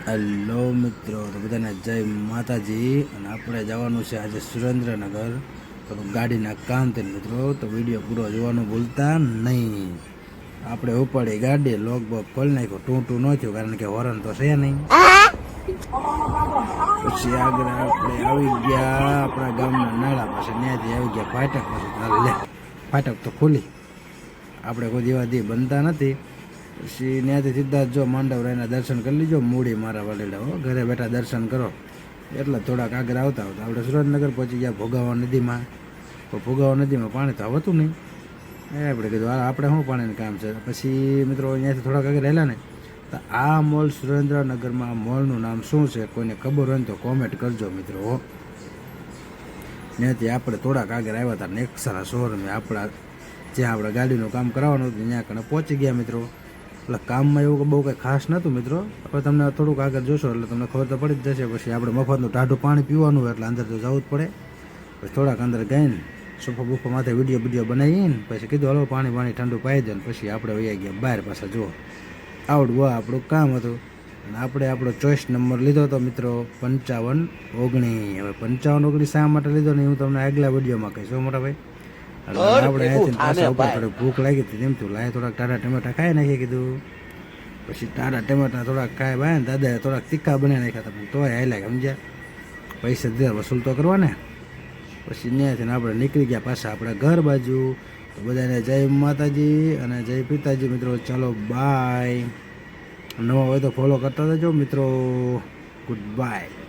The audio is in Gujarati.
હેલો મિત્રો, તો બધાને જય માતાજી. અને આપણે જવાનું છે આજે સુરેન્દ્રનગર, તો ગાડીના કામ થઈને મિત્રો. તો વિડીયો પૂરો જોવાનું ભૂલતા નહીં. આપણે ઉપાડી ગાડી, લોક બોક ખોલી નાખ્યો, ટૂંટું ન થયું કારણ કે હોરન તો છે નહીં. પછી આગળ આપણે આવી ગયા આપણા ગામના નાળા પાસે, ત્યાંથી આવી ગયા ફાટક પાસે. લે ફાટક તો ખુલી, આપણે કોઈ દીવાદી બનતા નથી. પછી ત્યાંથી સીધા જો માંડવરાયના દર્શન કરી લીજો. મૂડી મારા વાલેડા હો, ઘરે બેઠા દર્શન કરો. એટલે થોડાક આગળ આવતા આવતા આપણે સુરેન્દ્રનગર પહોંચી ગયા ભોગાવા નદીમાં. તો ભોગાવા નદીમાં પાણી તો આવતું નહીં. આપણે કીધું આપણે શું પાણીનું કામ છે. પછી મિત્રો અહીંયાથી થોડાક આગળ રહેલા ને, તો આ મોલ સુરેન્દ્રનગરમાં આ મોલનું નામ શું છે કોઈને ખબર હોય ને તો કોમેન્ટ કરજો મિત્રો હો. ત્યાંથી આપણે થોડાક આગળ આવ્યા હતા નેક્સાના શોરૂમે, આપણા જ્યાં આપણે ગાડીનું કામ કરાવવાનું હતું ત્યાં કણે પહોંચી ગયા મિત્રો. એટલે કામમાં એવું બહુ કંઈ ખાસ નહોતું મિત્રો. હવે તમને થોડુંક આગળ જોશો એટલે તમને ખબર તો પડી જ જશે. પછી આપણે મફતનું ટાઢું પાણી પીવાનું હોય એટલે અંદર તો જવું જ પડે. પછી થોડાક અંદર ગઈને સોફા બુફા માથે વિડીયો બનાવીને પછી કીધું હલો પાણી ઠંડુ પાઈ દો. ને પછી આપણે વહી ગયા બહાર પાછા. જુઓ આવડું આપણું કામ હતું. અને આપણે આપણો ચોઈસ નંબર લીધો હતો મિત્રો 5519. હવે 5519 શા માટે લીધો ને હું તમને આગલા વિડીયોમાં કહીશ મોટા ભાઈ. આપણે પાછા ઉપર થોડીક ભૂખ લાગી હતી, તેમ થયું લાય થોડાક ટાટા ટમેટા ખાઈ નાખી કીધું. પછી ટાટા ટમેટા થોડાક ખાય ભાઈ ને દાદાએ થોડાક તીખા બનાવી નાખ્યા હતા, તોય હાલ્યા સમજ્યા. પૈસા દીધા વસૂલ તો કરવા ને. પછી ત્યાંથી આપણે નીકળી ગયા પાછા આપણા ઘર બાજુ. તો બધાને જય માતાજી અને જય પિતાજી મિત્રો. ચાલો બાય. નવા હોય તો ફોલો કરતા જજો મિત્રો. Good bye.